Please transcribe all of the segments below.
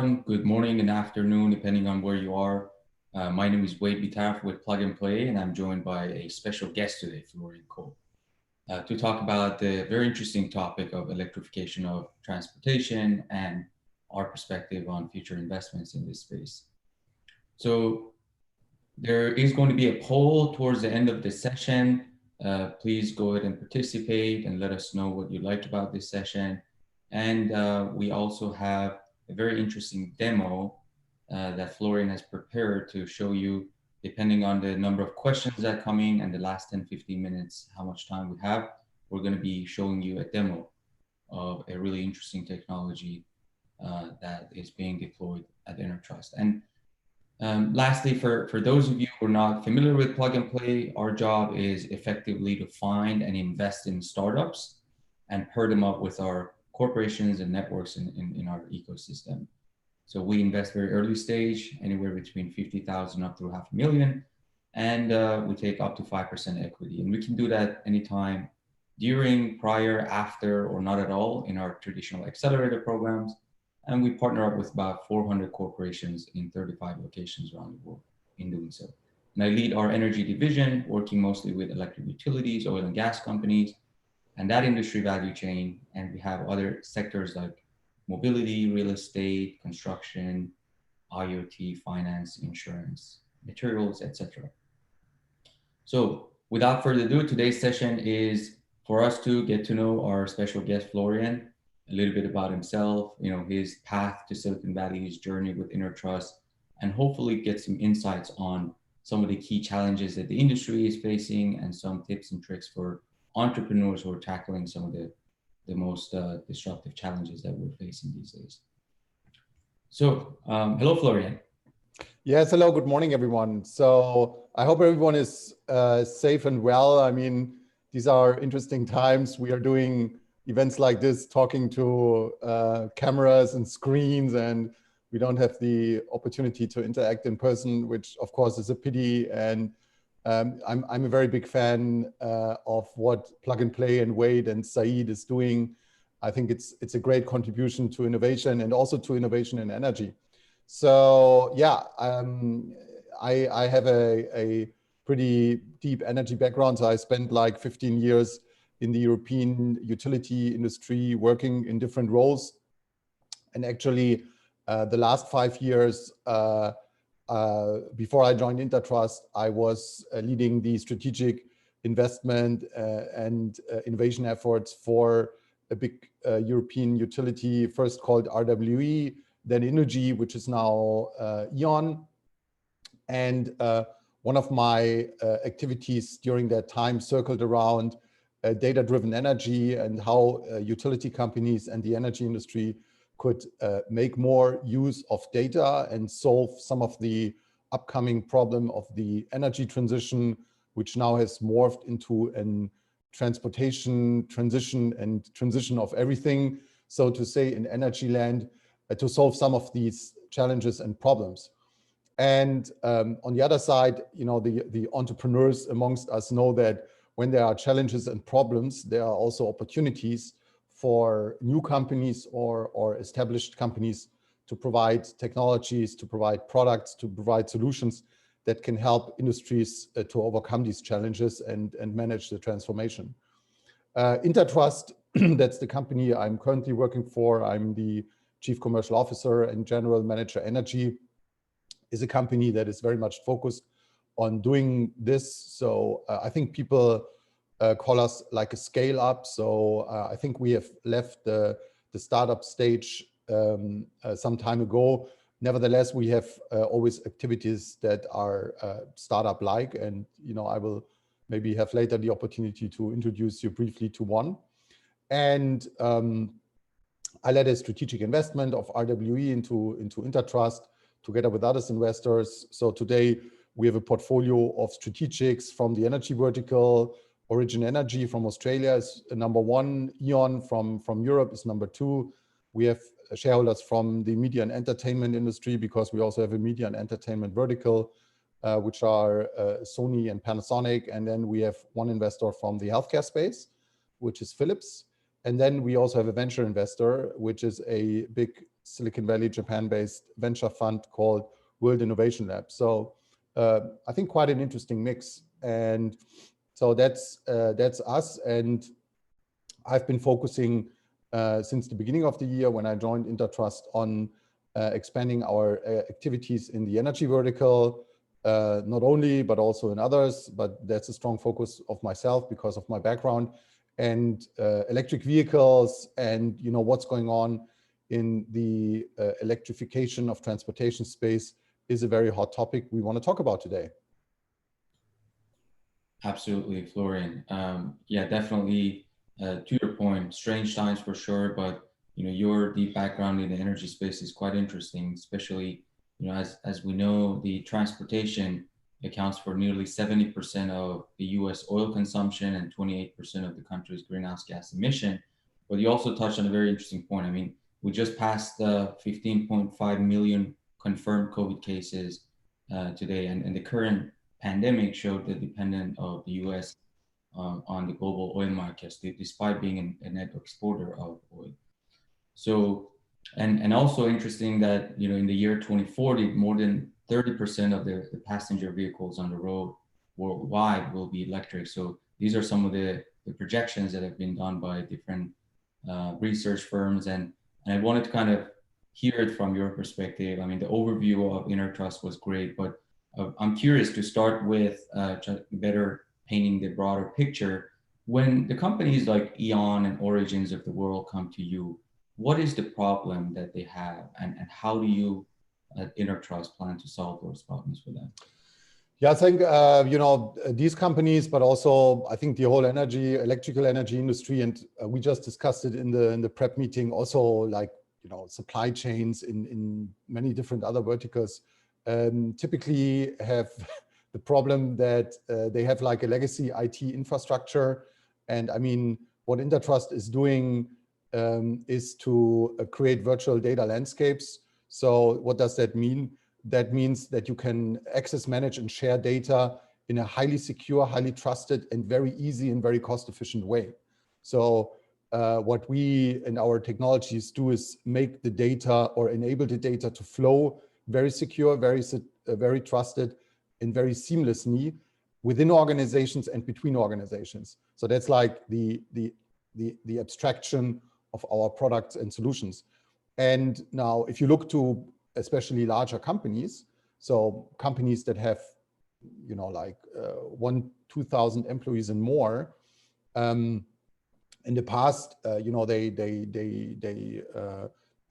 everyone. Good morning and afternoon, depending on where you are. My name is Wade Bitaf with Plug and Play, and I'm joined by a special guest today, Florian Kolb, to talk about the very interesting topic of electrification of transportation and our perspective on future investments in this space. So there is going to be a poll towards the end of the session. Please go ahead and participate and let us know what you like about this session. And we also have a very interesting demo that Florian has prepared to show you, depending on the number of questions that come in and the last 10-15 minutes, how much time we have. We're going to be showing you a demo of a really interesting technology that is being deployed at Intertrust. And lastly, for those of you who are not familiar with Plug and Play, our job is effectively to find and invest in startups and pair them up with our corporations and networks in our ecosystem. So we invest very early stage, anywhere between 50,000 up to $500,000, and we take up to 5% equity. And we can do that anytime during, prior, after, or not at all in our traditional accelerator programs. And we partner up with about 400 corporations in 35 locations around the world in doing so. And I lead our energy division, working mostly with electric utilities, oil and gas companies, and that industry value chain. And we have other sectors like mobility, real estate, construction, IoT, finance, insurance, materials, etc. So without further ado, today's session is for us to get to know our special guest, Florian, a little bit about himself, his path to Silicon Valley, his journey with Intertrust, and hopefully get some insights on some of the key challenges that the industry is facing and some tips and tricks for entrepreneurs who are tackling some of the most disruptive challenges that we're facing these days. So, hello, Florian. Yes, hello, good morning, everyone. So I hope everyone is safe and well. I mean, these are interesting times. We are doing events like this, talking to cameras and screens, and we don't have the opportunity to interact in person, which of course is a pity. And I'm a very big fan of what Plug and Play and Wade and Saeed is doing. I think it's a great contribution to innovation and also to innovation in energy. So yeah, I have a pretty deep energy background. So I spent like 15 years in the European utility industry working in different roles. And actually the last 5 years, before I joined Intertrust, I was leading the strategic investment and innovation efforts for a big European utility, first called RWE, then Energy, which is now E.ON. And one of my activities during that time circled around data-driven energy and how utility companies and the energy industry could make more use of data and solve some of the upcoming problem of the energy transition, which now has morphed into a transportation transition and transition of everything, so to say, in energy land, to solve some of these challenges and problems. And on the other side, the entrepreneurs amongst us know that when there are challenges and problems, there are also opportunities for new companies or established companies to provide technologies, to provide products, to provide solutions that can help industries to overcome these challenges and manage the transformation. Intertrust, that's the company I'm currently working for. I'm the Chief Commercial Officer and General Manager Energy, is a company that is very much focused on doing this. So I think people call us like a scale up. So I think we have left the startup stage some time ago. Nevertheless, we have always activities that are startup-like, and I will maybe have later the opportunity to introduce you briefly to one. And I led a strategic investment of RWE into Intertrust together with other investors. So today we have a portfolio of strategics from the energy vertical. Origin Energy from Australia is number one. E.ON from Europe is number two. We have shareholders from the media and entertainment industry because we also have a media and entertainment vertical, which are Sony and Panasonic. And then we have one investor from the healthcare space, which is Philips. And then we also have a venture investor, which is a big Silicon Valley, Japan-based venture fund called World Innovation Lab. So I think quite an interesting mix. And so that's us. And I've been focusing since the beginning of the year when I joined Intertrust on expanding our activities in the energy vertical, not only, but also in others, but that's a strong focus of myself because of my background, and electric vehicles and, you know, what's going on in the electrification of transportation space is a very hot topic we want to talk about today. Absolutely, Florian. Yeah, definitely. To your point, strange times for sure, but you know, your deep background in the energy space is quite interesting, especially, you know, as we know, the transportation accounts for nearly 70% of the US oil consumption and 28% of the country's greenhouse gas emission. But you also touched on a very interesting point. I mean, we just passed 15.5 million confirmed COVID cases today, and the current pandemic showed the dependence of the US on the global oil markets, despite being a net exporter of oil. So, and also interesting that, you know, in the year 2040, more than 30% of the passenger vehicles on the road worldwide will be electric. So these are some of the projections that have been done by different research firms. And I wanted to kind of hear it from your perspective. I mean, the overview of Intertrust was great, but I'm curious to start with better painting the broader picture. When the companies like Eon and Origins of the world come to you, what is the problem that they have, and how do you at Intertrust plan to solve those problems for them? Yeah, I think, you know, these companies, but also I think the whole electrical energy industry, and we just discussed it in the prep meeting, also like, you know, supply chains in many different other verticals, typically have the problem that they have like a legacy IT infrastructure. And I mean, what Intertrust is doing is to create virtual data landscapes. So what does that mean? That means that you can access, manage, and share data in a highly secure, highly trusted, and very easy and very cost-efficient way. So what we in our technologies do is make the data or enable the data to flow very secure, very trusted, and very seamlessly within organizations and between organizations. So that's like the abstraction of our products and solutions. And now, if you look to especially larger companies, so companies that have, you know, like 2,000 employees and more, in the past, you know, they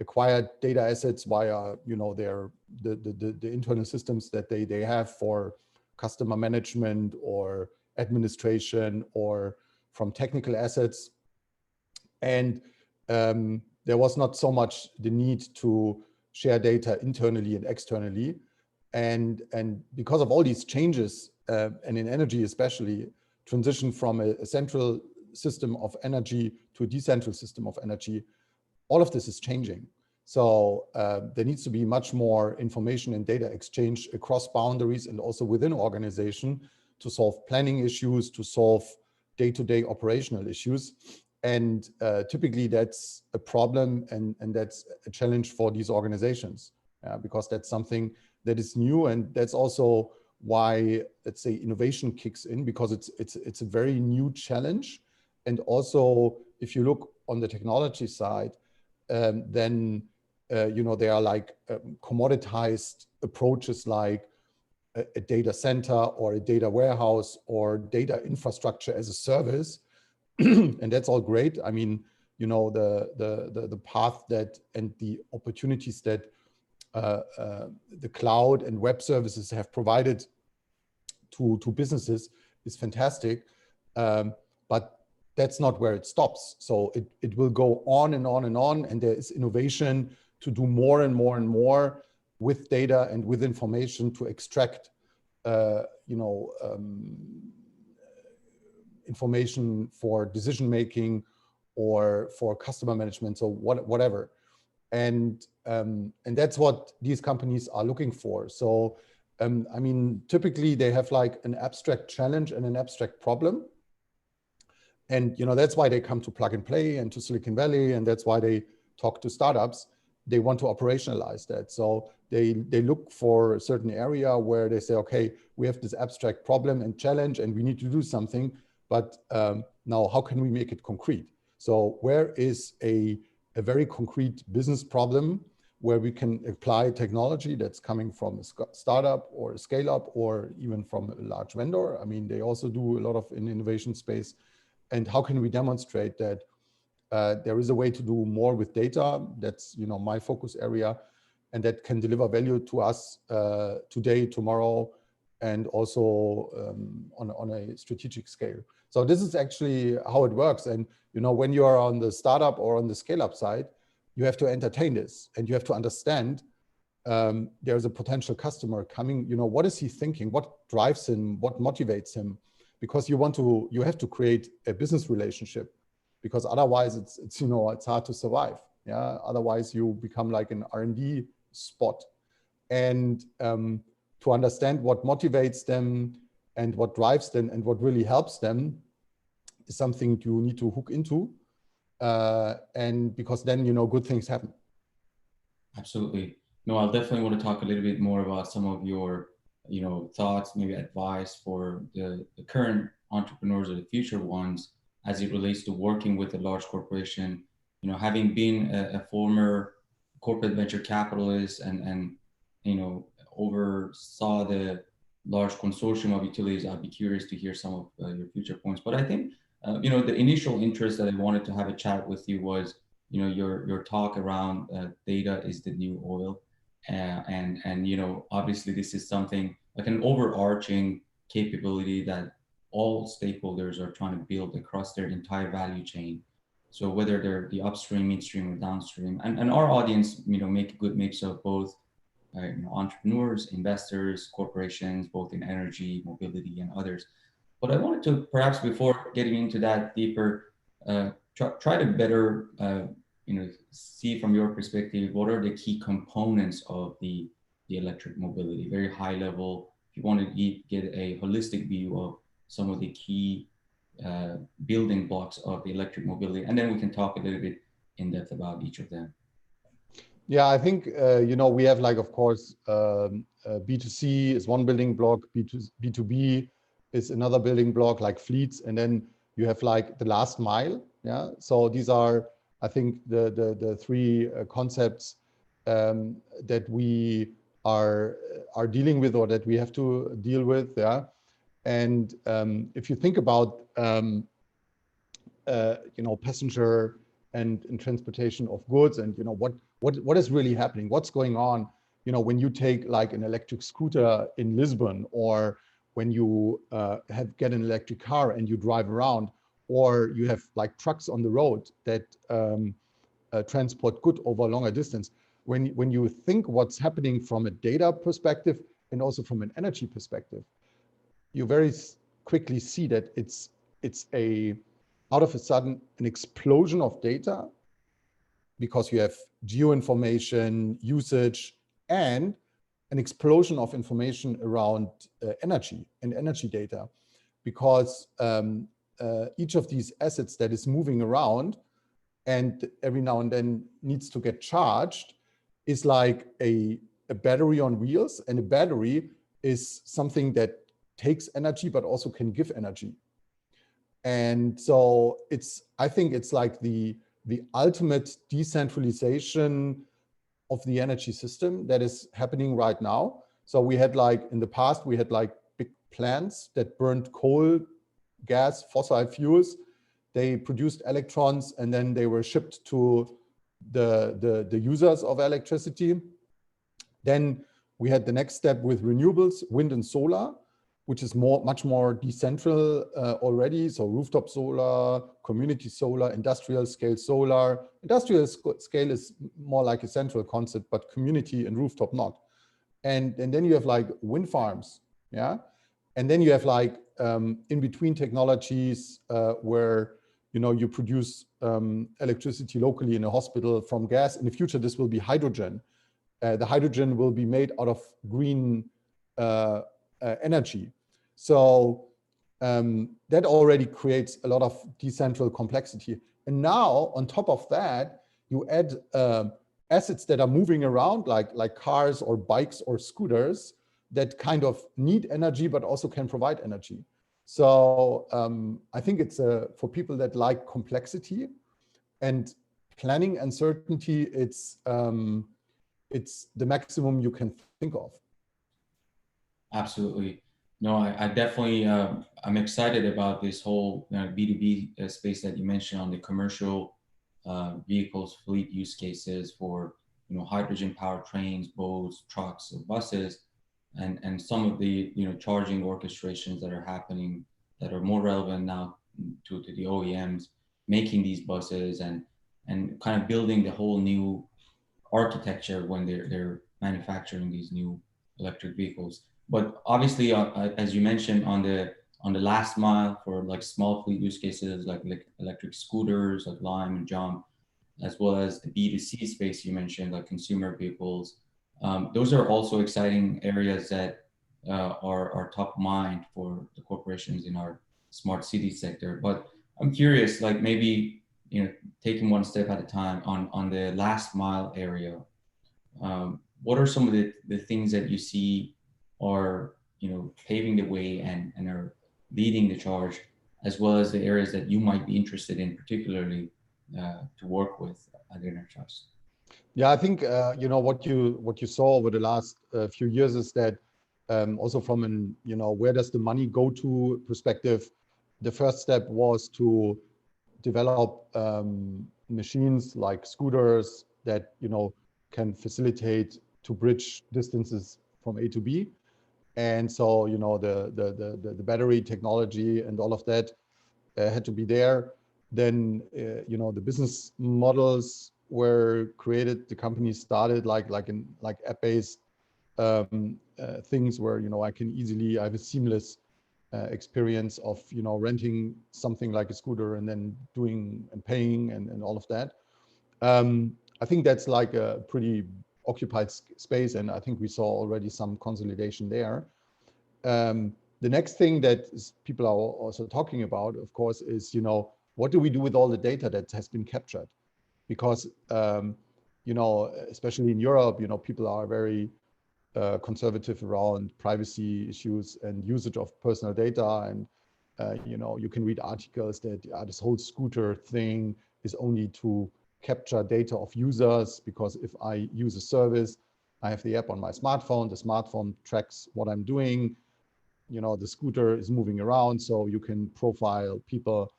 acquired data assets via, you know, the internal systems that they have for customer management or administration or from technical assets. And there was not so much the need to share data internally and externally. And because of all these changes, and in energy especially, transition from a central system of energy to a decentral system of energy, all of this is changing. So there needs to be much more information and data exchange across boundaries and also within organization to solve planning issues, to solve day-to-day operational issues. And typically that's a problem and that's a challenge for these organizations because that's something that is new. And that's also why, let's say, innovation kicks in, because it's a very new challenge. And also, if you look on the technology side, then you know, there are like commoditized approaches like a data center or a data warehouse or data infrastructure as a service. And that's all great. I mean, you know, the path that and the opportunities that the cloud and web services have provided to businesses is fantastic. But that's not where it stops. So it will go on and on and on. And there is innovation to do more and more and more with data and with information to extract, you know, information for decision making or for customer management, so whatever. And that's what these companies are looking for. So I mean, typically they have like an abstract challenge and an abstract problem. And you know, that's why they come to Plug and Play and to Silicon Valley, and that's why they talk to startups. they want to operationalize that. So they look for a certain area where they say, okay, we have this abstract problem and challenge, and we need to do something. But now, how can we make it concrete? So where is a very concrete business problem where we can apply technology that's coming from a startup or a scale up or even from a large vendor? I mean, they also do a lot of in innovation space. And how can we demonstrate that there is a way to do more with data? That's my focus area, and that can deliver value to us today, tomorrow, and also on a strategic scale. So this is actually how it works. And when you are on the startup or on the scale-up side, you have to entertain this, and you have to understand there's a potential customer coming. What is he thinking? What drives him? What motivates him? Because you have to create a business relationship, because otherwise it's hard to survive. Yeah. Otherwise you become like an R&D spot. And to understand what motivates them and what drives them and what really helps them is something you need to hook into. And because then, good things happen. Absolutely. No, I'll definitely want to talk a little bit more about some of your, thoughts, maybe advice for the current entrepreneurs or the future ones as it relates to working with a large corporation. Having been a former corporate venture capitalist and oversaw the large consortium of utilities, I'd be curious to hear some of your future points. But I think, the initial interest that I wanted to have a chat with you was, your talk around data is the new oil. And obviously this is something like an overarching capability that all stakeholders are trying to build across their entire value chain. So whether they're the upstream, midstream, or downstream, and our audience, make a good mix of both entrepreneurs, investors, corporations, both in energy, mobility, and others. But I wanted to perhaps, before getting into that deeper, try to better see from your perspective what are the key components of the electric mobility, very high level. If you want to get a holistic view of some of the key building blocks of the electric mobility, and then we can talk a little bit in depth about each of them. Yeah, I think we have, like, of course, B2C is one building block, B2B is another building block, like fleets, and then you have like the last mile. Yeah, so these are, I think, the three concepts that we are dealing with, or that we have to deal with. Yeah, and if you think about passenger and transportation of goods, and what is really happening, what's going on, when you take like an electric scooter in Lisbon, or when you get an electric car and you drive around, or you have like trucks on the road that transport good over a longer distance. When you think what's happening from a data perspective and also from an energy perspective, you very quickly see that it's out of a sudden an explosion of data, because you have geoinformation, usage, and an explosion of information around energy and energy data, because each of these assets that is moving around and every now and then needs to get charged is like a battery on wheels. And a battery is something that takes energy but also can give energy. And so I think it's like the ultimate decentralization of the energy system that is happening right now. So we had, like, in the past, we had like big plants that burned coal, gas, fossil fuels. They produced electrons and then they were shipped to the users of electricity. Then we had the next step with renewables, wind and solar, which is much more decentral already. So rooftop solar, community solar, industrial scale solar. Industrial scale is more like a central concept, but community and rooftop not. And then you have like wind farms, yeah? And then you have like in between technologies where you produce electricity locally in a hospital from gas. In the future, this will be hydrogen. The hydrogen will be made out of green energy. So that already creates a lot of decentral complexity. And now, on top of that, you add assets that are moving around, like cars or bikes or scooters, that kind of need energy but also can provide energy. So I think it's for people that like complexity and planning uncertainty, it's the maximum you can think of. Absolutely. No, I definitely, I'm excited about this whole B2B space that you mentioned on the commercial vehicles, fleet use cases for, hydrogen powered trains, boats, trucks, or buses, and some of the, charging orchestrations that are happening that are more relevant now to the OEMs making these buses and kind of building the whole new architecture when they're manufacturing these new electric vehicles. But obviously, as you mentioned, on the last mile for like small fleet use cases like electric scooters like Lime and Jump, as well as the B2C space you mentioned, like consumer vehicles. Those are also exciting areas that are top of mind for the corporations in our smart city sector. But I'm curious, like maybe taking one step at a time on the last mile area. What are some of the things that you see are paving the way and are leading the charge, as well as the areas that you might be interested in particularly to work with at Intertrust? Yeah, I think what you saw over the last few years is that also from an where does the money go to perspective, the first step was to develop machines like scooters that can facilitate to bridge distances from A to B, and so the battery technology and all of that had to be there. Then the business models were created. The companies started like app-based things where I have a seamless experience of renting something like a scooter and then doing and paying and all of that. I think that's like a pretty occupied space, and I think we saw already some consolidation there. The next thing that people are also talking about, of course, is what do we do with all the data that has been captured? Because especially in Europe, people are very conservative around privacy issues and usage of personal data, and you can read articles that this whole scooter thing is only to capture data of users, because if I use a service, I have the app on my smartphone, the smartphone tracks what I'm doing, the scooter is moving around, so you can profile people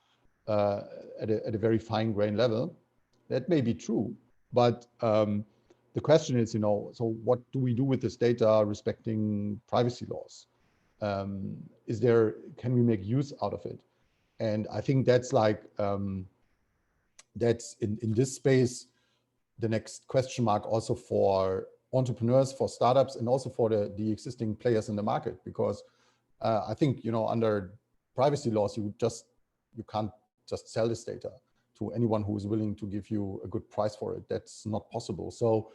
at a very fine grain level. That may be true, but the question is, so what do we do with this data respecting privacy laws? Can we make use out of it? And I think that's like, that's in this space, the next question mark also for entrepreneurs, for startups, and also for the existing players in the market, because I think, under privacy laws, you can't just sell this data to anyone who is willing to give you a good price for it. That's not possible. So,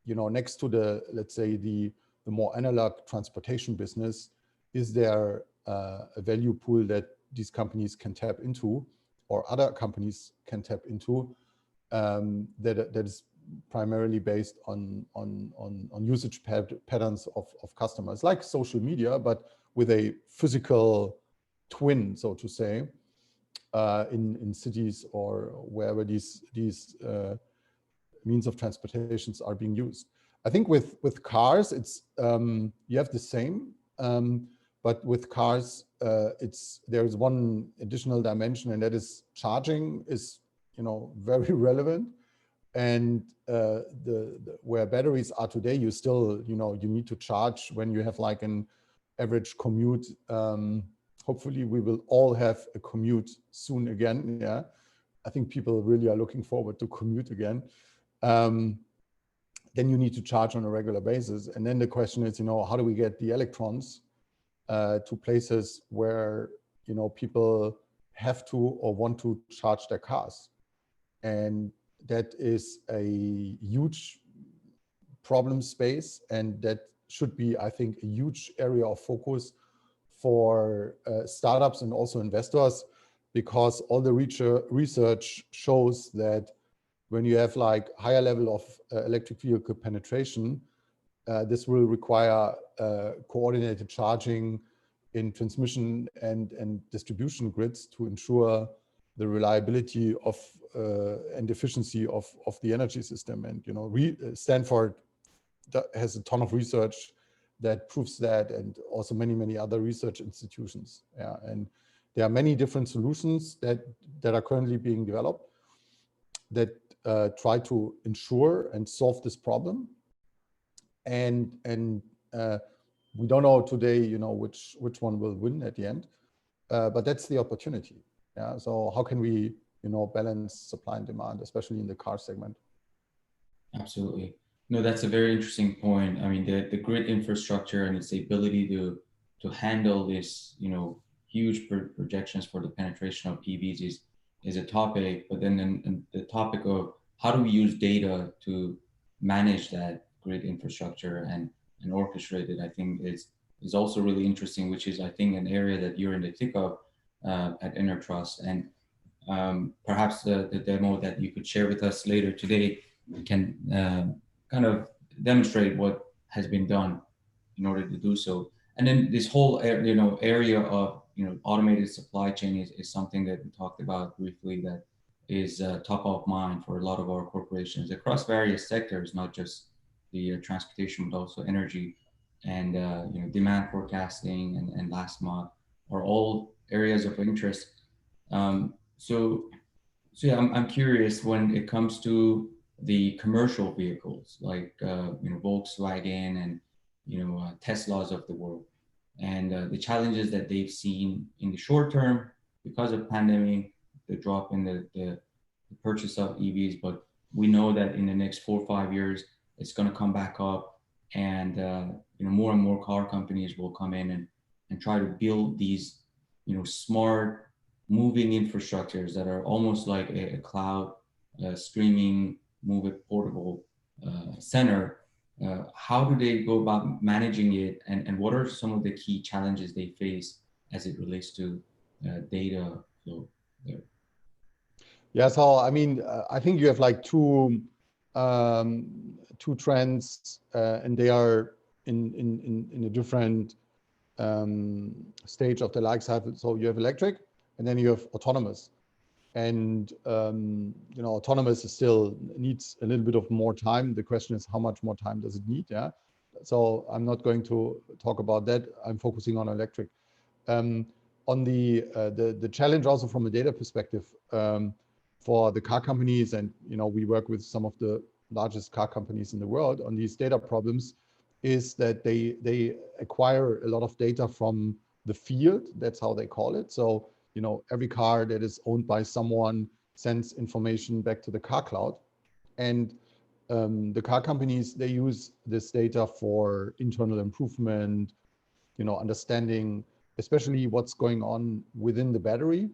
next to let's say the more analog transportation business, is there a value pool that these companies can tap into, or other companies can tap into, that is primarily based on usage patterns of customers, like social media, but with a physical twin, so to say, in cities or wherever these means of transportations are being used. I think with cars, it's you have the same, but with cars, there's one additional dimension, and that is charging is very relevant. And where batteries are today, you still you need to charge when you have like an average commute. Hopefully we will all have a commute soon again. Yeah, I think people really are looking forward to commute again. Then you need to charge on a regular basis. And then the question is, how do we get the electrons to places where people have to or want to charge their cars? And that is a huge problem space, and that should be, I think, a huge area of focus for startups and also investors, because all the research shows that when you have like higher level of electric vehicle penetration, this will require coordinated charging in transmission and distribution grids to ensure the reliability of and efficiency of the energy system. And Stanford has a ton of research that proves that, and also many other research institutions. Yeah, and there are many different solutions that are currently being developed that try to ensure and solve this problem. And we don't know today, which one will win at the end, but that's the opportunity. Yeah. So how can we, balance supply and demand, especially in the car segment? Absolutely. No, that's a very interesting point. I mean, the grid infrastructure and its ability to handle this, huge projections for the penetration of EVs is a topic. But then and the topic of how do we use data to manage that grid infrastructure and orchestrate it, I think is also really interesting, which is, I think, an area that you're in the thick of at InnerTrust. And perhaps the demo that you could share with us later today can kind of demonstrate what has been done in order to do so. And then this whole area of automated supply chain is something that we talked about briefly, that is top of mind for a lot of our corporations across various sectors, not just the transportation, but also energy and demand forecasting and last mile are all areas of interest. So yeah, I'm curious when it comes to the commercial vehicles like Volkswagen and Teslas of the world, and the challenges that they've seen in the short term because of pandemic, the drop in the purchase of EVs. But we know that in the next 4 or 5 years, it's going to come back up, and more and more car companies will come in and try to build these smart moving infrastructures that are almost like a cloud streaming, move it portable center. How do they go about managing it, and what are some of the key challenges they face as it relates to data flow there? Yeah, so I mean, I think you have like two trends, and they are in a different stage of the life cycle. So you have electric, and then you have autonomous. And autonomous is still needs a little bit of more time. The question is, how much more time does it need? Yeah. So I'm not going to talk about that. I'm focusing on electric. On the challenge also from a data perspective, for the car companies, and we work with some of the largest car companies in the world on these data problems, is that they acquire a lot of data from the field. That's how they call it. So every car that is owned by someone sends information back to the car cloud, and the car companies, they use this data for internal improvement, understanding especially what's going on within the battery,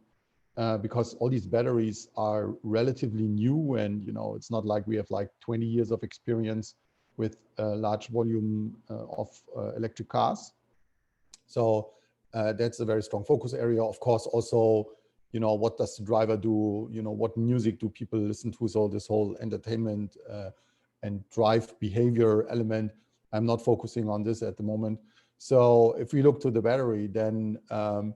because all these batteries are relatively new, and it's not like we have like 20 years of experience with a large volume of electric cars. So that's a very strong focus area. Of course, also, what does the driver do? What music do people listen to? So this whole entertainment and drive behavior element, I'm not focusing on this at the moment. So if we look to the battery, then the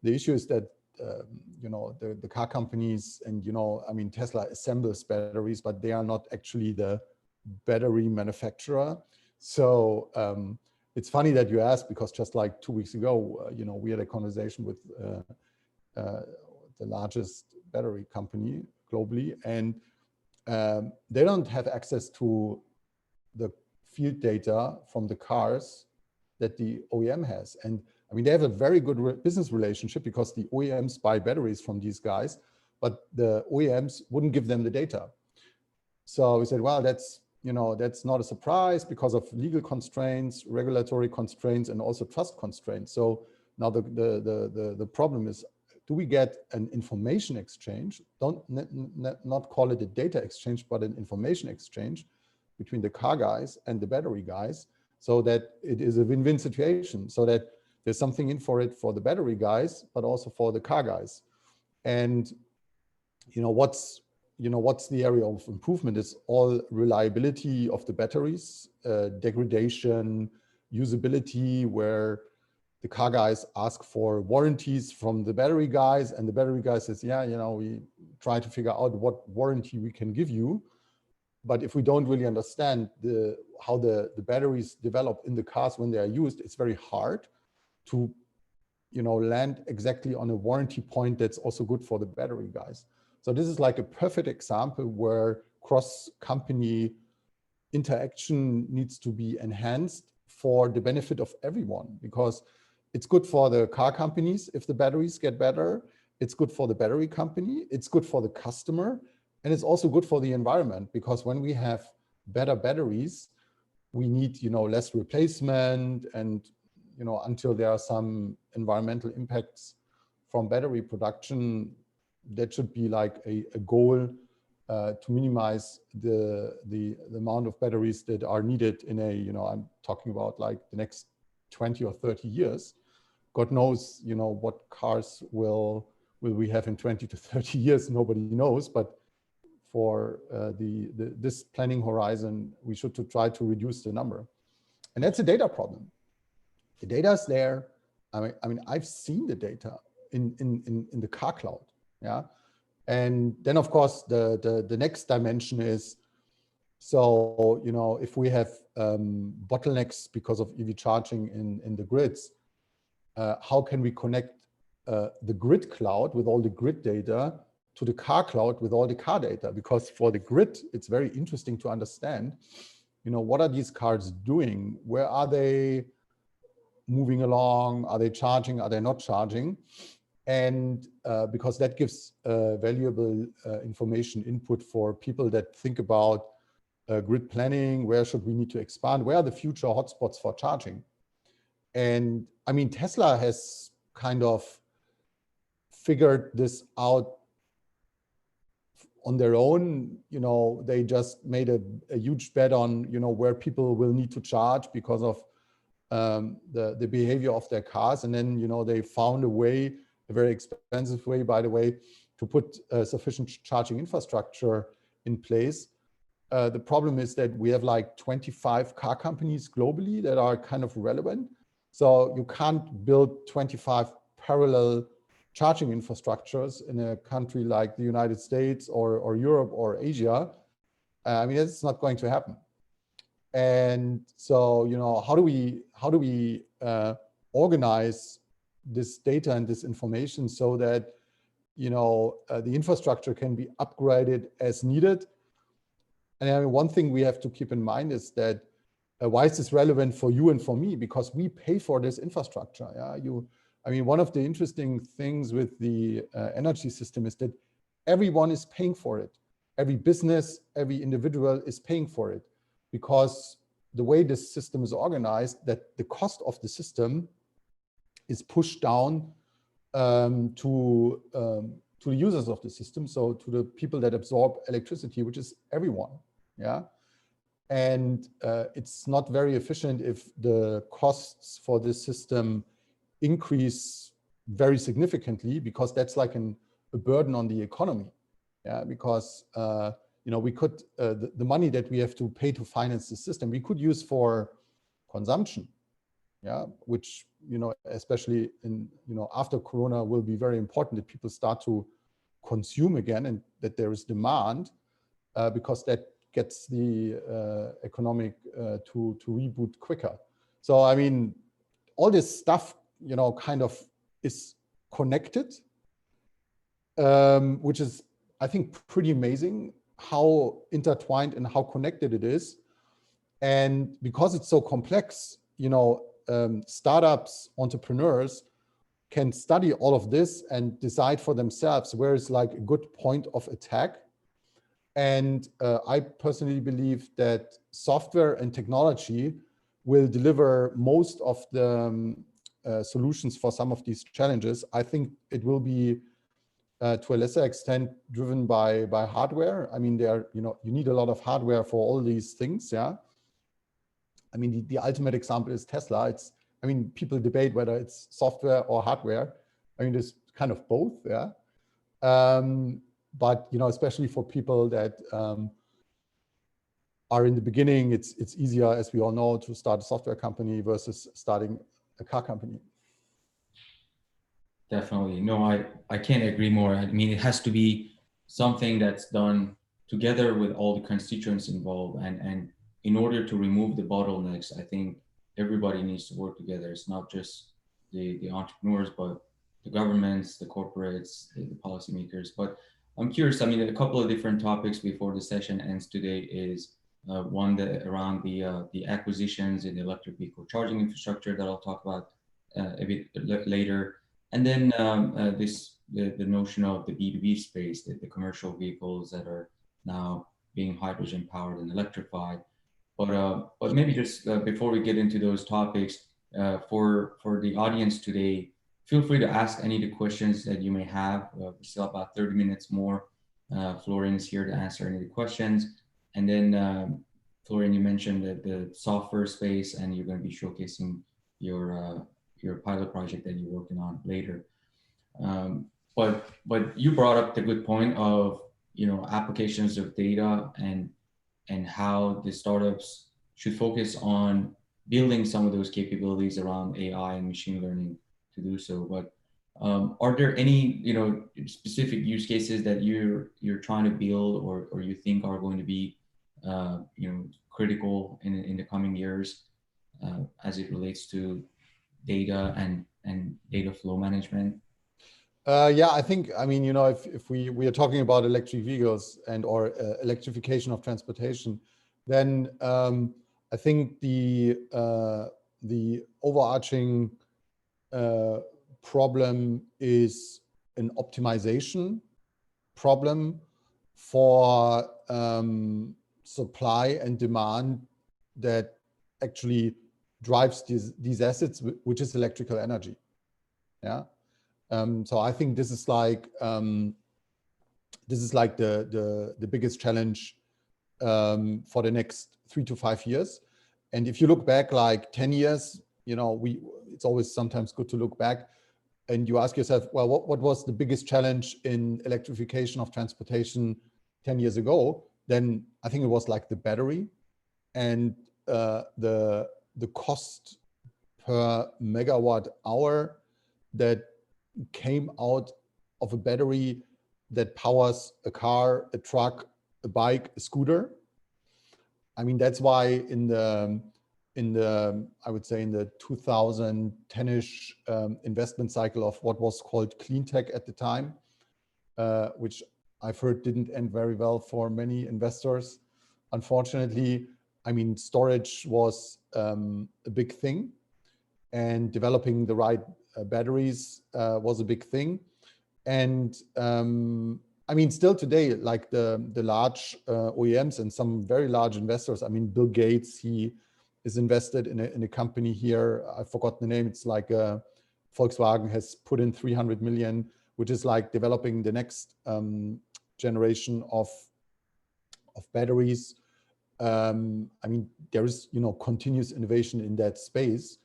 issue is that the car companies, and I mean, Tesla assembles batteries, but they are not actually the battery manufacturer. So it's funny that you asked, because just like 2 weeks ago, we had a conversation with the largest battery company globally, and they don't have access to the field data from the cars that the OEM has. And I mean, they have a very good business relationship, because the OEMs buy batteries from these guys, but the OEMs wouldn't give them the data. So we said, well, that's not a surprise because of legal constraints, regulatory constraints, and also trust constraints. So now the problem is, do we get an information exchange? Not call it a data exchange, but an information exchange between the car guys and the battery guys, so that it is a win-win situation, so that there's something in for it for the battery guys, but also for the car guys. And what's what's the area of improvement is all reliability of the batteries, degradation, usability, where the car guys ask for warranties from the battery guys, and the battery guy says, yeah, we try to figure out what warranty we can give you. But if we don't really understand how the batteries develop in the cars when they are used, it's very hard to land exactly on a warranty point that's also good for the battery guys. So this is like a perfect example where cross-company interaction needs to be enhanced for the benefit of everyone, because it's good for the car companies if the batteries get better, it's good for the battery company, it's good for the customer, and it's also good for the environment, because when we have better batteries, we need less replacement, and until there are some environmental impacts from battery production, that should be like a goal to minimize the amount of batteries that are needed in I'm talking about like the next 20 or 30 years. God knows, what cars will we have in 20 to 30 years, nobody knows, but for this planning horizon, we should try to reduce the number. And that's a data problem. The data is there. I mean, I've seen the data in the car cloud, yeah. And then, of course, the next dimension is, so if we have bottlenecks because of EV charging in the grids, how can we connect the grid cloud with all the grid data to the car cloud with all the car data? Because for the grid, it's very interesting to understand, what are these cars doing? Where are they moving along? Are they charging? Are they not charging? And because that gives valuable information input for people that think about grid planning. Where should we need to expand? Where are the future hotspots for charging? And I mean, Tesla has kind of figured this out on their own. They just made a huge bet on, where people will need to charge because of the behavior of their cars. And then, they found a very expensive way, by the way, to put sufficient charging infrastructure in place. The problem is that we have like 25 car companies globally that are kind of relevant. So you can't build 25 parallel charging infrastructures in a country like the United States or Europe or Asia. I mean, it's not going to happen. And so, how do we organize this data and this information so that, the infrastructure can be upgraded as needed? And I mean, one thing we have to keep in mind is that why is this relevant for you and for me? Because we pay for this infrastructure. Yeah, I mean, one of the interesting things with the energy system is that everyone is paying for it. Every business, every individual is paying for it, because the way this system is organized, that the cost of the system is pushed down to the users of the system, so to the people that absorb electricity, which is everyone. Yeah, and it's not very efficient if the costs for this system increase very significantly, because that's like a burden on the economy. Yeah, because we could the money that we have to pay to finance the system, we could use for consumption. Yeah, which especially in after Corona will be very important, that people start to consume again and that there is demand, because that gets the economic to reboot quicker. So I mean, all this stuff kind of is connected, which is, I think, pretty amazing how intertwined and how connected it is. And because it's so complex, startups, entrepreneurs can study all of this and decide for themselves where is like a good point of attack. And I personally believe that software and technology will deliver most of the solutions for some of these challenges. I think it will be to a lesser extent driven by hardware. I mean, you need a lot of hardware for all these things. Yeah. I mean, the ultimate example is Tesla. I mean, people debate whether it's software or hardware. I mean, there's kind of both. Yeah. but especially for people that are in the beginning, it's easier, as we all know, to start a software company versus starting a car company. Definitely. No, I can't agree more. I mean, it has to be something that's done together with all the constituents involved. And in order to remove the bottlenecks, I think everybody needs to work together. It's not just the entrepreneurs, but the governments, the corporates, the policymakers. But I'm curious, I mean, a couple of different topics before the session ends today is one that around the acquisitions in the electric vehicle charging infrastructure that I'll talk about a bit later. And then the notion of the B2B space, the commercial vehicles that are now being hydrogen powered and electrified. But maybe just before we get into those topics, for the audience today, feel free to ask any of the questions that you may have. We still have about 30 minutes more. Florian is here to answer any of the questions. And then Florian, you mentioned that the software space, and you're going to be showcasing your pilot project that you're working on later. But you brought up the good point of applications of data and how the startups should focus on building some of those capabilities around AI and machine learning to do so. But are there any specific use cases that you're trying to build or you think are going to be critical in the coming years as it relates to data and data flow management? Yeah, I think, if we are talking about electric vehicles and or electrification of transportation, then I think the overarching problem is an optimization problem for supply and demand that actually drives these assets, which is electrical energy. Yeah. So I think this is like the biggest challenge for the next 3 to 5 years. And if you look back like 10 years, it's always sometimes good to look back and you ask yourself, well, what was the biggest challenge in electrification of transportation 10 years ago? Then I think it was like the battery and the cost per megawatt hour that came out of a battery that powers a car, a truck, a bike, a scooter. I mean, that's why in the I would say in the 2010-ish investment cycle of what was called clean tech at the time, which I've heard didn't end very well for many investors. Unfortunately, I mean, storage was a big thing, and developing the right batteries was a big thing. And I mean, still today, like the large OEMs and some very large investors, I mean, Bill Gates, he is invested in a company here. I forgot the name. It's like Volkswagen has put in 300 million, which is like developing the next generation of batteries. I mean, there is, continuous innovation in that space.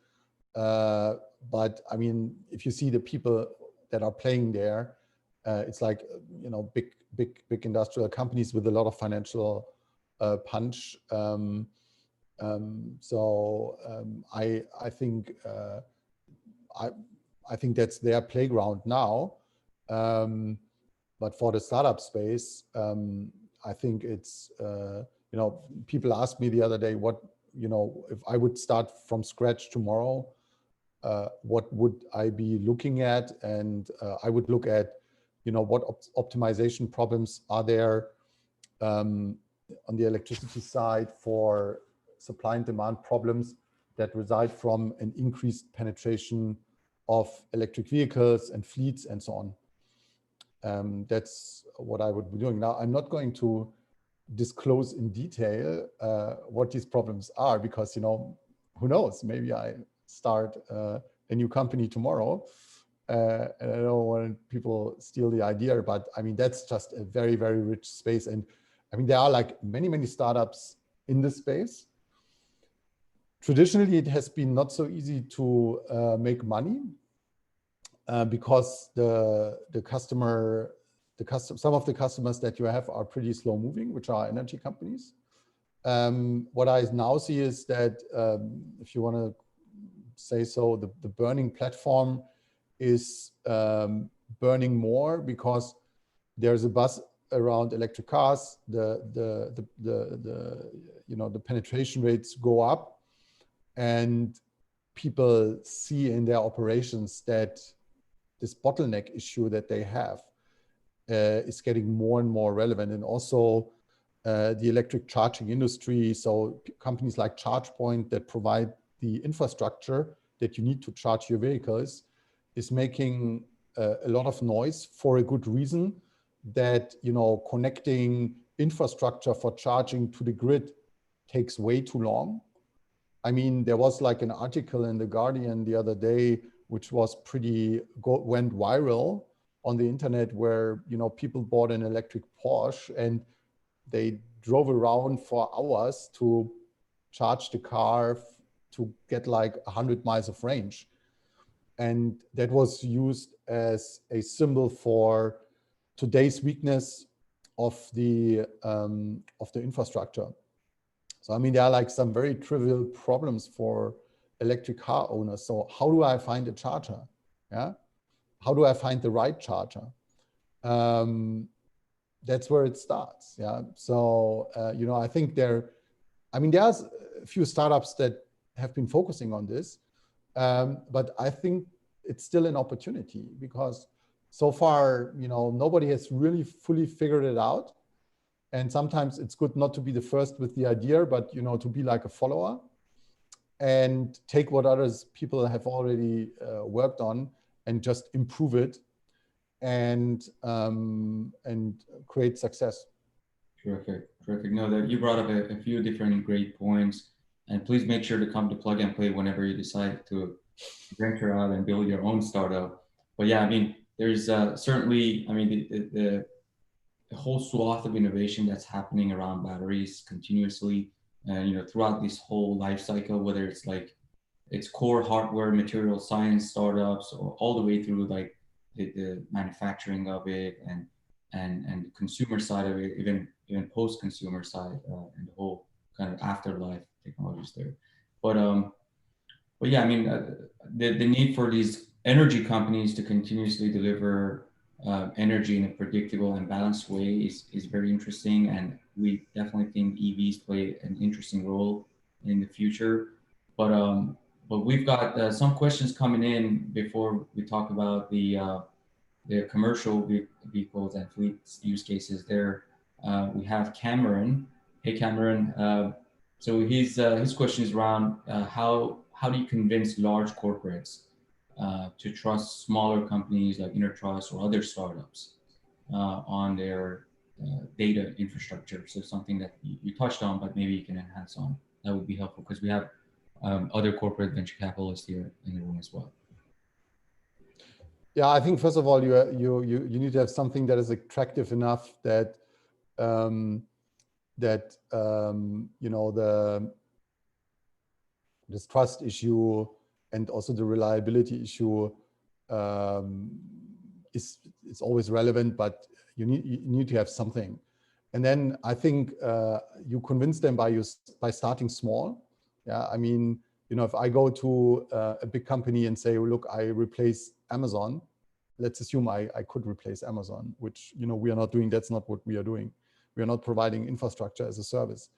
But I mean, if you see the people that are playing there, it's like, big industrial companies with a lot of financial punch. I think that's their playground now. But for the startup space, I think it's, people asked me the other day, if I would start from scratch tomorrow, what would I be looking at? And I would look at, what optimization problems are there on the electricity side for supply and demand problems that reside from an increased penetration of electric vehicles and fleets and so on. That's what I would be doing. Now, I'm not going to disclose in detail what these problems are because, who knows, maybe I start a new company tomorrow. And I don't want people steal the idea, but I mean, that's just a very, very rich space. And I mean, there are like many, many startups in this space. Traditionally, it has been not so easy to make money because the customer some of the customers that you have are pretty slow moving, which are energy companies. What I now see is that, if you want to say so, the burning platform is burning more because there's a buzz around electric cars. The penetration rates go up, and people see in their operations that this bottleneck issue that they have is getting more and more relevant. And also the electric charging industry, so companies like ChargePoint that provide the infrastructure that you need to charge your vehicles, is making a lot of noise for a good reason, that connecting infrastructure for charging to the grid takes way too long. I mean, there was like an article in The Guardian the other day, which was went viral on the internet, where people bought an electric Porsche and they drove around for hours to charge the car to get like 100 miles of range. And that was used as a symbol for today's weakness of the infrastructure. So, I mean, there are like some very trivial problems for electric car owners. So how do I find a charger? Yeah. How do I find the right charger? That's where it starts. Yeah. So, I think there's a few startups that have been focusing on this. But I think it's still an opportunity, because so far, nobody has really fully figured it out. And sometimes it's good not to be the first with the idea, but, to be like a follower and take what people have already worked on and just improve it and create success. Terrific. No, that you brought up a few different great points, and please make sure to come to Plug and Play whenever you decide to venture out and build your own startup. But yeah, I mean, there's certainly, I mean, the whole swath of innovation that's happening around batteries continuously, and throughout this whole life cycle, whether it's like its core hardware, material science startups, or all the way through like the manufacturing of it and the consumer side of it, even post-consumer side, and the whole kind of afterlife technologies there. But yeah, I mean, the need for these energy companies to continuously deliver energy in a predictable and balanced way is very interesting, and we definitely think EVs play an interesting role in the future. But we've got some questions coming in before we talk about the commercial vehicles and fleet use cases there. We have Cameron. Hey, Cameron. So his question is around how do you convince large corporates to trust smaller companies like Intertrust or other startups on their data infrastructure? So something that you touched on, but maybe you can enhance on. That would be helpful, because we have other corporate venture capitalists here in the room as well. Yeah, I think first of all, you need to have something that is attractive enough that this trust issue and also the reliability issue is always relevant, but you need to have something. And then I think you convince them by starting small. Yeah, I mean, if I go to a big company and say, well, look, I replace Amazon, let's assume I could replace Amazon, which we are not doing. That's not what we are doing. We are not providing infrastructure as a service.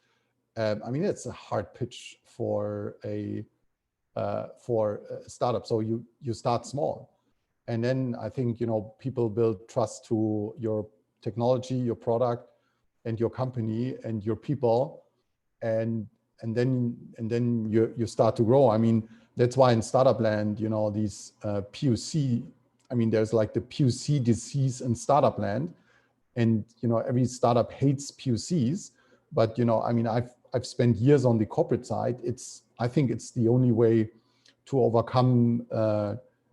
I mean, it's a hard pitch for a startup. So you start small, and then I think people build trust to your technology, your product, and your company and your people, and then you start to grow. I mean, that's why in startup land, these POC. I mean, there's like the POC disease in startup land, and every startup hates POCs. But I mean, I've spent years on the corporate side. I think it's the only way to overcome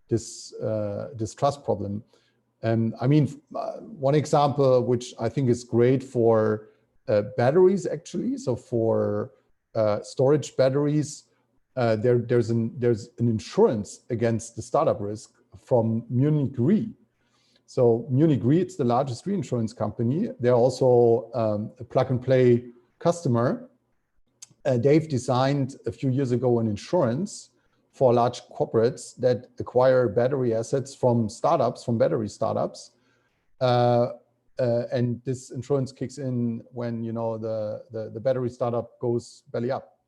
this trust problem. And I mean, one example which I think is great for batteries, actually. So for storage batteries, there's an insurance against the startup risk from Munich Re, So Munich Re, it's the largest reinsurance company. They're also a plug and play customer. They've designed a few years ago an insurance for large corporates that acquire battery assets from startups, from battery startups. And this insurance kicks in when, you know, the battery startup goes belly up.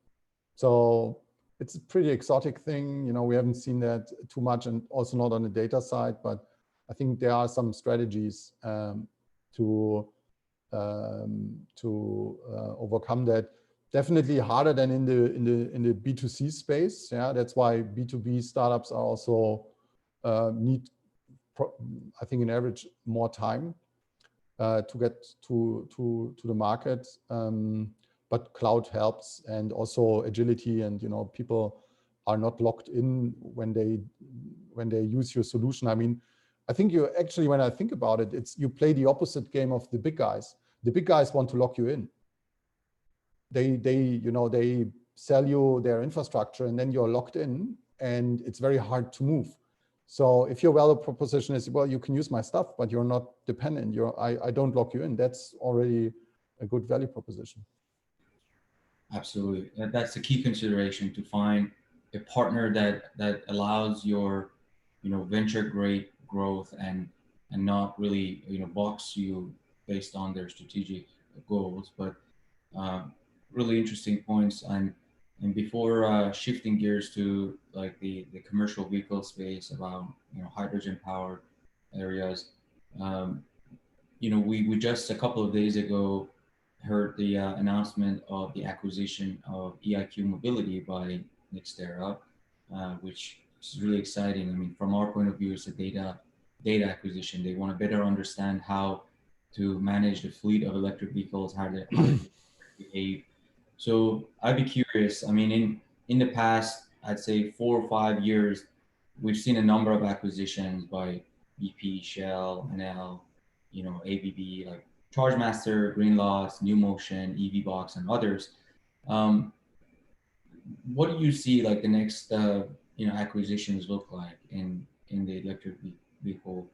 So it's a pretty exotic thing. You know, we haven't seen that too much, and also not on the data side, but I think there are some strategies to overcome that. Definitely harder than in the B2C space. Yeah, that's why B2B startups are also need, I think, on average, more time to get to the market. But cloud helps, and also agility, and, you know, people are not locked in when they use your solution. I mean, I think you actually, when I think about it, it's you play the opposite game of the big guys. The big guys want to lock you in. They sell you their infrastructure, and then you're locked in, and it's very hard to move. So if your value proposition is, well, you can use my stuff, but you're not dependent, I don't lock you in, that's already a good value proposition. Absolutely. That's the key consideration, to find a partner that allows your, you know, venture grade growth, and not really, you know, box you based on their strategic goals. But really interesting points. And before shifting gears to like the commercial vehicle space, about, you know, hydrogen powered areas, you know, we just a couple of days ago heard the announcement of the acquisition of EIQ Mobility by Nextera, which is really exciting. I mean, from our point of view, it's a data acquisition. They want to better understand how to manage the fleet of electric vehicles, how they behave. So I'd be curious. I mean, in the past, I'd say 4 or 5 years, we've seen a number of acquisitions by BP, Shell, NL, you know, ABB, like ChargeMaster, Greenlots, New Motion, EVBox, and others. What do you see like the next, you know, acquisitions look like in the electric vehicle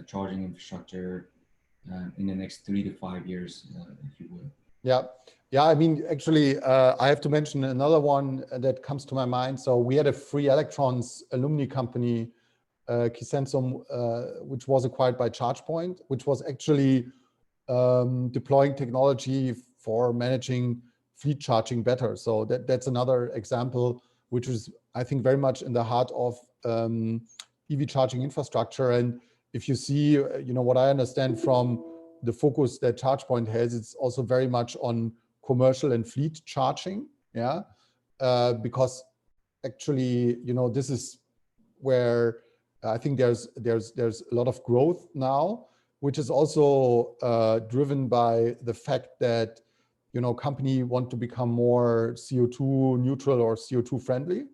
charging infrastructure in the next 3 to 5 years, if you would? Yeah. I mean, actually, I have to mention another one that comes to my mind. So we had a free electrons alumni company, Kisensum, which was acquired by ChargePoint, which was actually deploying technology for managing fleet charging better. So that's another example, which is, I think, very much in the heart of EV charging infrastructure. And if you see, you know, what I understand from the focus that ChargePoint has, it's also very much on commercial and fleet charging. Yeah, because actually, you know, this is where I think there's a lot of growth now, which is also driven by the fact that, you know, company want to become more CO2 neutral or CO2 friendly.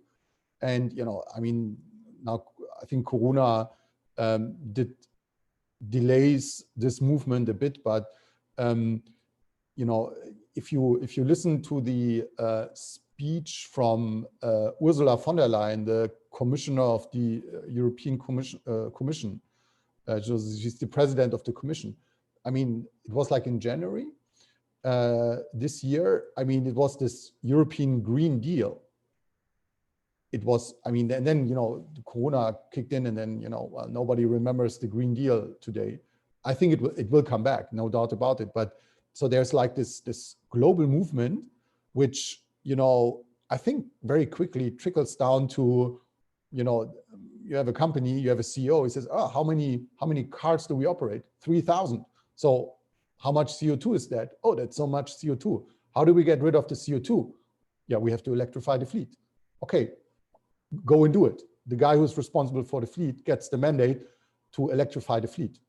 And, you know, I mean, now I think Corona delays this movement a bit, but you know, if you listen to the speech from Ursula von der Leyen, the commissioner of the European Commission, she's the president of the Commission. I mean, it was like in January this year. I mean, it was this European Green Deal. It was, I mean, and then, you know, the Corona kicked in, and then, you know, well, nobody remembers the Green Deal today. I think it will come back, no doubt about it. But so there's like this global movement, which, you know, I think very quickly trickles down to, you know, you have a company, you have a CEO, he says, oh, how many cars do we operate? 3,000. So how much CO2 is that? Oh, that's so much CO2. How do we get rid of the CO2? Yeah, we have to electrify the fleet. Okay, go and do it. The guy who's responsible for the fleet gets the mandate to electrify the fleet.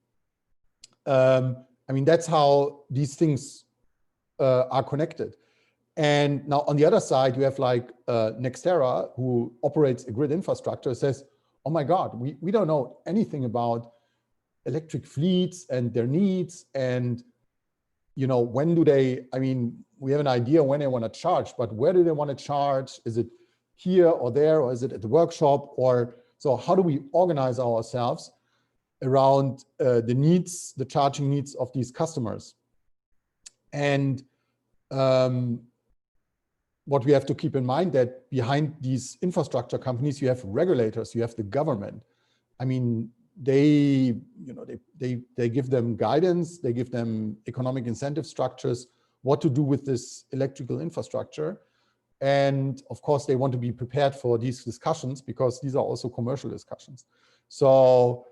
I mean, that's how these things are connected. And now on the other side, you have like Nextera, who operates a grid infrastructure, says, oh my God, we don't know anything about electric fleets and their needs. And, you know, when do they, I mean, we have an idea when they want to charge, but where do they want to charge? Is it here or there, or is it at the workshop? Or so how do we organize ourselves around the needs, the charging needs of these customers. And what we have to keep in mind that behind these infrastructure companies, you have regulators, you have the government. I mean, they give them guidance, they give them economic incentive structures, what to do with this electrical infrastructure. And of course, they want to be prepared for these discussions because these are also commercial discussions. So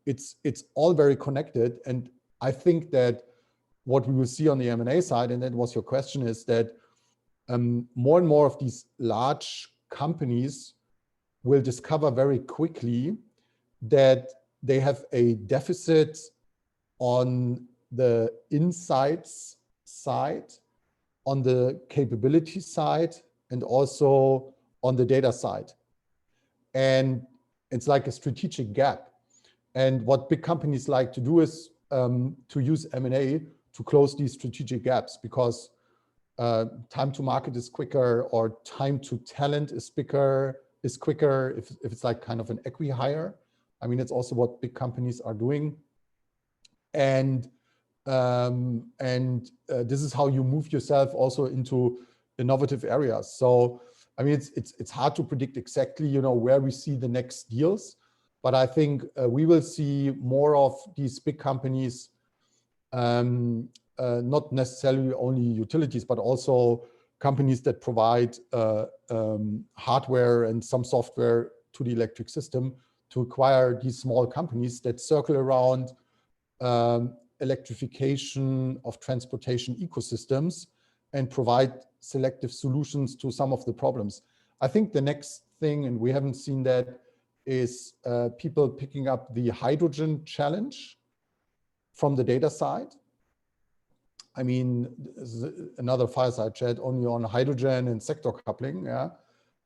it's all very connected. And I think that what we will see on the M&A side, and that was your question, is that more and more of these large companies will discover very quickly that they have a deficit on the insights side, on the capability side, and also on the data side. And it's like a strategic gap. And what big companies like to do is to use M&A to close these strategic gaps, because time to market is quicker, or time to talent is quicker if it's like kind of an acqui-hire. I mean, it's also what big companies are doing. And this is how you move yourself also into innovative areas. So, I mean, it's hard to predict exactly, you know, where we see the next deals, but I think we will see more of these big companies, not necessarily only utilities, but also companies that provide hardware and some software to the electric system, to acquire these small companies that circle around electrification of transportation ecosystems and provide selective solutions to some of the problems. I think the next thing, and we haven't seen that, is people picking up the hydrogen challenge from the data side. I mean, this is another fireside chat only on hydrogen and sector coupling, yeah.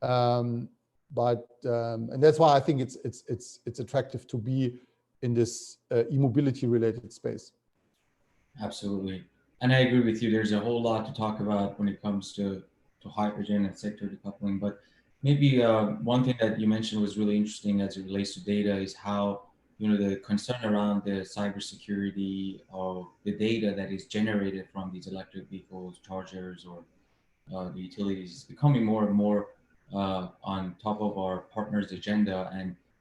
And that's why I think it's attractive to be in this e-mobility related space. Absolutely. And I agree with you. There's a whole lot to talk about when it comes to hydrogen and sector decoupling. But maybe one thing that you mentioned was really interesting as it relates to data is how, you know, the concern around the cybersecurity of the data that is generated from these electric vehicles, chargers, or the utilities is becoming more and more on top of our partners' agenda.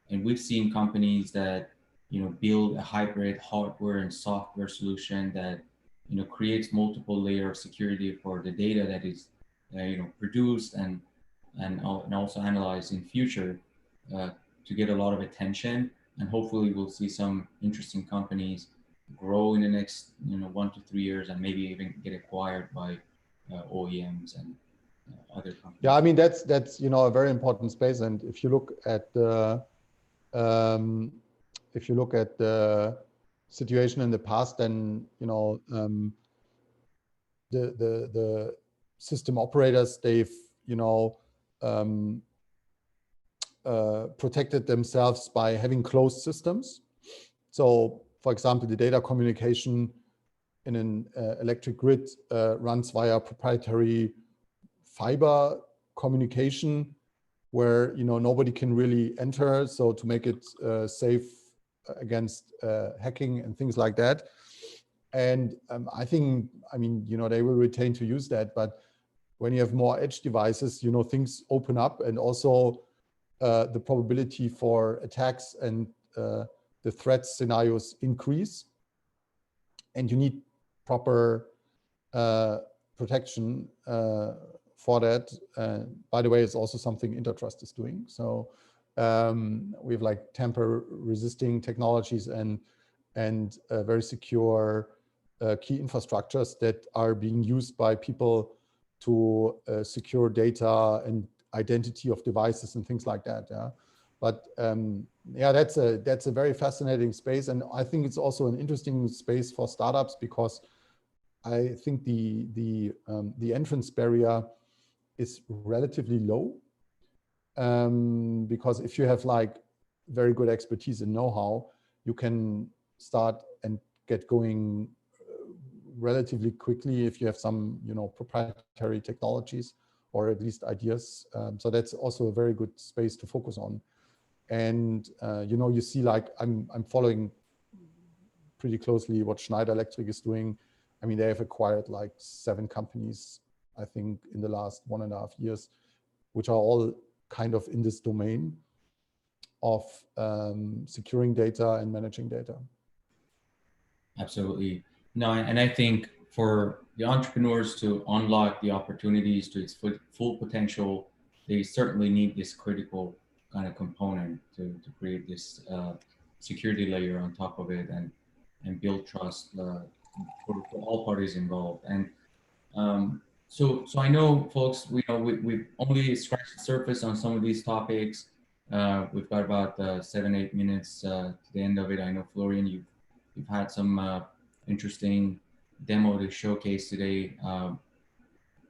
And we've seen companies that, you know, build a hybrid hardware and software solution that, you know, creates multiple layer of security for the data that is, you know, produced and also analyzed in future to get a lot of attention. And hopefully we'll see some interesting companies grow in the next, you know, 1 to 3 years, and maybe even get acquired by OEMs and other companies. Yeah, I mean, that's you know, a very important space. And if you look at the situation in the past, then, you know, the system operators, they've, you know, protected themselves by having closed systems. So, for example, the data communication in an electric grid runs via proprietary fiber communication, where, you know, nobody can really enter. So to make it safe against hacking and things like that. And I think, I mean, you know, they will retain to use that, but when you have more edge devices, you know, things open up, and also the probability for attacks and the threat scenarios increase, and you need proper protection for that. By the way, it's also something Intertrust is doing. So we have like tamper resisting technologies and very secure key infrastructures that are being used by people to secure data and identity of devices and things like that. Yeah, but yeah, that's a very fascinating space, and I think it's also an interesting space for startups, because I think the entrance barrier is relatively low, because if you have like very good expertise and know-how, you can start and get going relatively quickly if you have some, you know, proprietary technologies or at least ideas. So that's also a very good space to focus on. And you see, like, I'm following pretty closely what Schneider Electric is doing. I mean, they have acquired like 7 companies, I think, in the last 1.5 years, which are all kind of in this domain of securing data and managing data. Absolutely. No, and I think for the entrepreneurs to unlock the opportunities to its full potential, they certainly need this critical kind of component to create this security layer on top of it and build trust for all parties involved. And so I know, folks, we've only scratched the surface on some of these topics. We've got about 7-8 minutes to the end of it. I know, Florian, you've had some interesting demo to showcase today.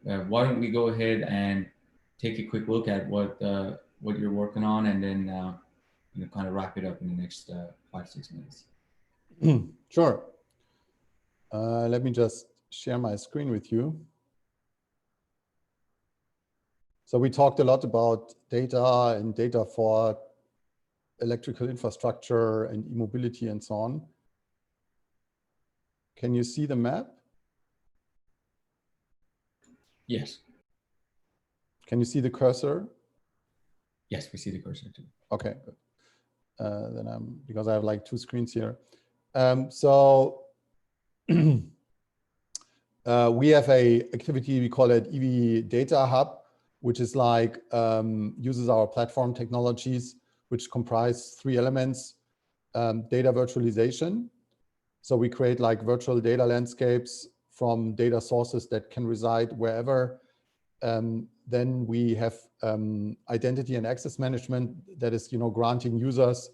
Why don't we go ahead and take a quick look at what you're working on, and then kind of wrap it up in the next 5-6 minutes. Sure. Let me just share my screen with you. So we talked a lot about data and data for electrical infrastructure and e-mobility and so on. Can you see the map? Yes. Can you see the cursor? Yes, we see the cursor too. Okay, good. Then because I have like 2 screens here. So we have a activity, we call it EV Data Hub, which is like uses our platform technologies, which comprise 3 elements: data virtualization. So we create like virtual data landscapes from data sources that can reside wherever. Then we have identity and access management, that is, granting users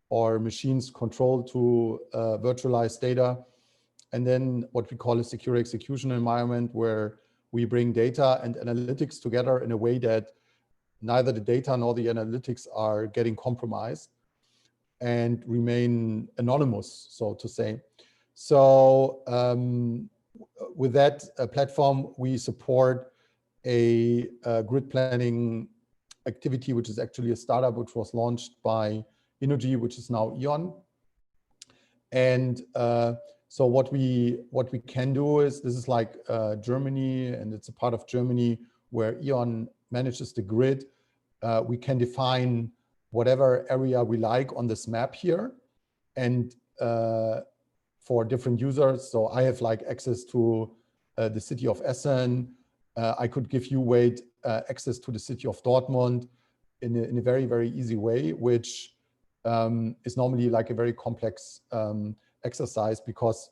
or machines control to virtualize data. And then what we call a secure execution environment, where we bring data and analytics together in a way that neither the data nor the analytics are getting compromised and remain anonymous, so to say. So with that platform, we support a grid planning activity, which is actually a startup which was launched by Innogy, which is now E.ON. And so what we can do is, this is like Germany, and it's a part of Germany where E.ON manages the grid. We can define whatever area we like on this map here, and for different users. So I have like access to the city of Essen. I could give you, Wade, access to the city of Dortmund in a very, very easy way, which is normally like a very complex exercise, because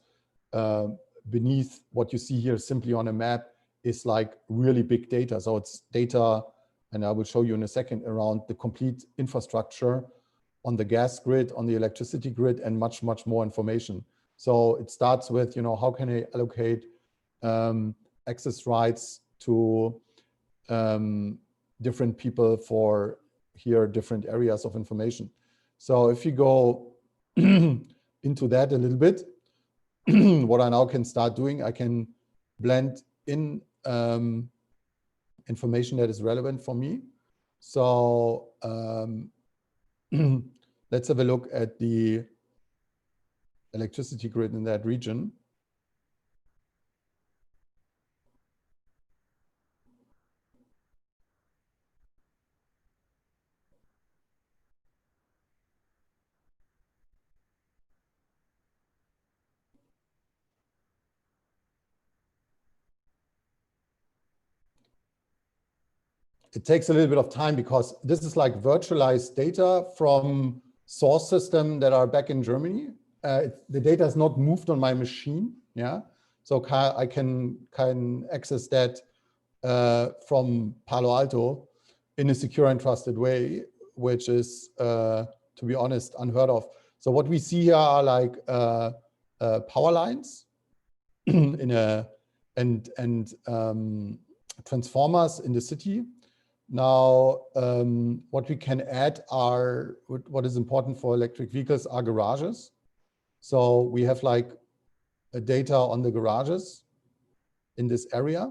beneath what you see here simply on a map is like really big data. So it's data, and I will show you in a second, around the complete infrastructure on the gas grid, on the electricity grid, and much, much more information. So it starts with, how can I allocate access rights to different people for here different areas of information. So if you go into that a little bit, what I now can start doing, I can blend in information that is relevant for me. So let's have a look at the electricity grid in that region. It takes a little bit of time, because this is like virtualized data from source system that are back in Germany. The data is not moved on my machine, yeah. So I can access that from Palo Alto in a secure and trusted way, which is, to be honest, unheard of. So what we see here are like power lines and transformers in the city. Now, what we can add are, what is important for electric vehicles are garages. So we have like data on the garages in this area.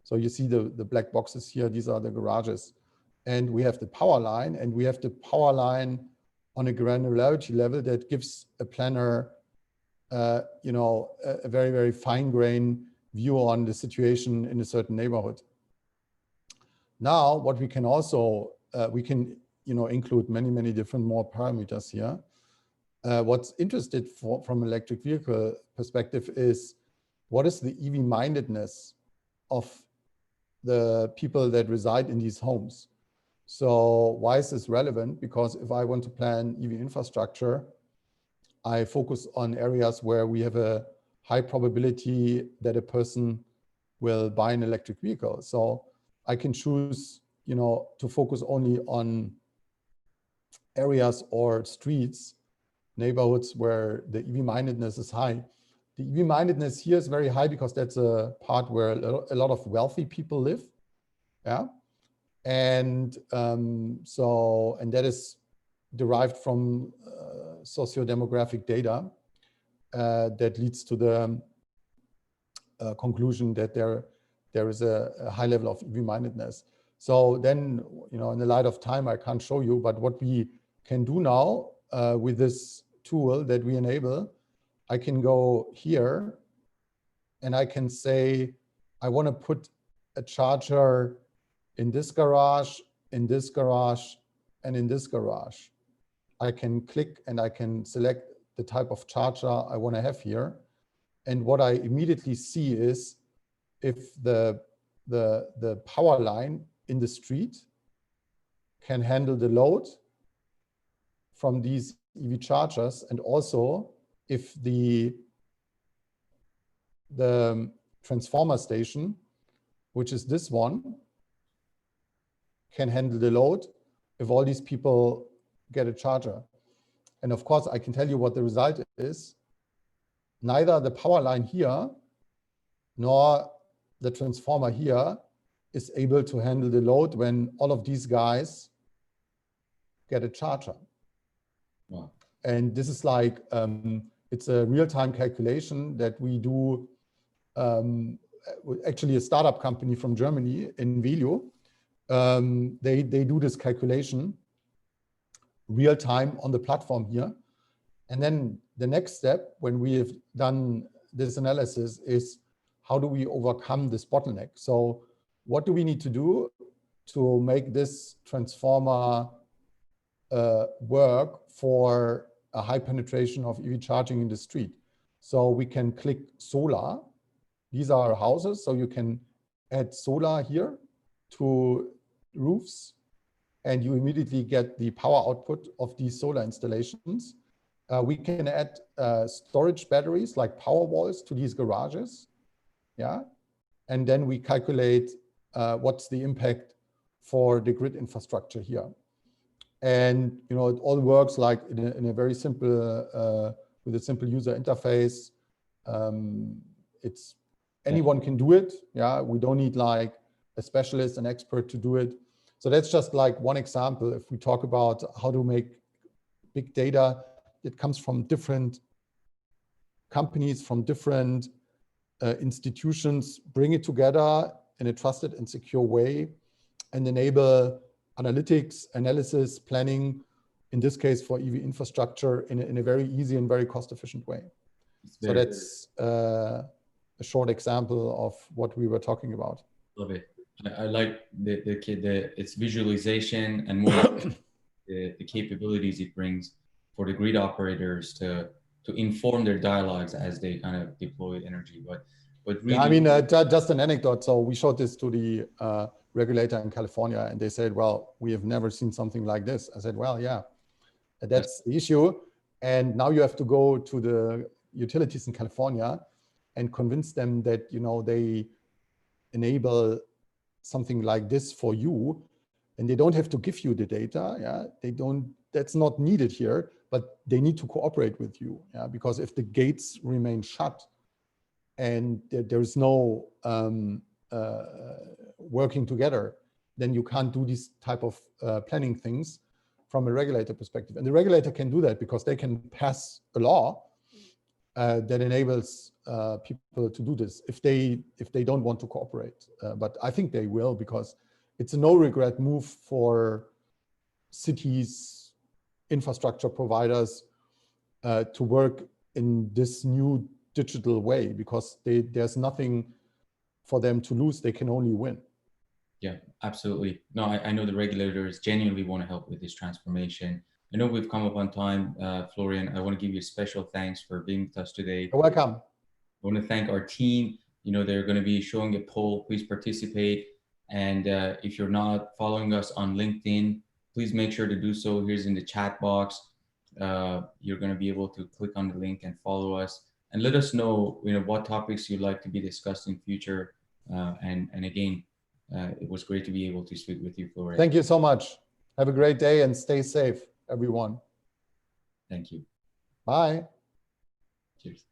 So you see the black boxes here, these are the garages. and we have the power line, and we have the power line on a granularity level that gives a planner, you know, a very, very fine-grained view on the situation in a certain neighborhood. Now, what we can also, we can, you know, include many, many different more parameters here. What's interested from electric vehicle perspective is what is the EV mindedness of the people that reside in these homes. So why is this relevant? Because if I want to plan EV infrastructure, I focus on areas where we have a high probability that a person will buy an electric vehicle. So I can choose, you know, to focus only on areas or streets, neighborhoods where the EV mindedness is high. The EV mindedness here is very high because that's a part where a lot of wealthy people live. Yeah. And and that is derived from socio-demographic data that leads to the conclusion that there is a high level of EV mindedness. So then, you know, in the light of time, I can't show you, but what we can do now with this tool that we enable, I can go here and I can say, I want to put a charger in this garage, in this garage, and in this garage. I can click and I can select the type of charger I want to have here. And what I immediately see is if the power line in the street can handle the load from these EV chargers, and also if the transformer station, which is this one, can handle the load if all these people get a charger. And of course, I can tell you what the result is. Neither the power line here nor the transformer here is able to handle the load when all of these guys get a charger. Wow. And this is like, it's a real-time calculation that we do, actually a startup company from Germany, Invelio. They do this calculation real time on the platform here. And then the next step, when we have done this analysis, is how do we overcome this bottleneck? So what do we need to do to make this transformer work for a high penetration of EV charging in the street? So we can click solar. These are houses, so you can add solar here to roofs, and you immediately get the power output of these solar installations. We can add storage batteries like power walls to these garages, yeah, and then we calculate what's the impact for the grid infrastructure here. And you know, it all works like in a very simple, with a simple user interface. It's anyone can do it. Yeah, we don't need like a specialist, an expert to do it. So that's just like one example. If we talk about how to make big data that comes from different companies, from different institutions, bring it together in a trusted and secure way and enable analytics, analysis, planning, in this case for EV infrastructure in a very easy and very cost-efficient way. So that's a short example of what we were talking about. Love it. I like its visualization and more the capabilities it brings for the grid operators to inform their dialogues as they kind of deploy energy. But really, yeah, I mean, just an anecdote. So we showed this to the regulator in California, and they said, "Well, we have never seen something like this." I said, "Well, yeah, that's the issue." And now you have to go to the utilities in California and convince them that, you know, they enable something like this for you, and they don't have to give you the data. Yeah, they don't. That's not needed here, but they need to cooperate with you. Yeah, because if the gates remain shut and there is no working together, then you can't do these type of planning things from a regulator perspective. And the regulator can do that because they can pass a law that enables people to do this if they don't want to cooperate. But I think they will, because it's a no regret move for cities, infrastructure providers to work in this new digital way, because there's nothing for them to lose. They can only win. Yeah, absolutely. No, I know the regulators genuinely want to help with this transformation. I know we've come up on time, Florian. I want to give you a special thanks for being with us today. You're welcome. I want to thank our team. You know, they're going to be showing a poll. Please participate. And if you're not following us on LinkedIn, please make sure to do so. Here's in the chat box. You're going to be able to click on the link and follow us, and let us know, you know, what topics you'd like to be discussed in future. And again, it was great to be able to speak with you, Florian. Thank you so much. Have a great day and stay safe, everyone. Thank you. Bye. Cheers.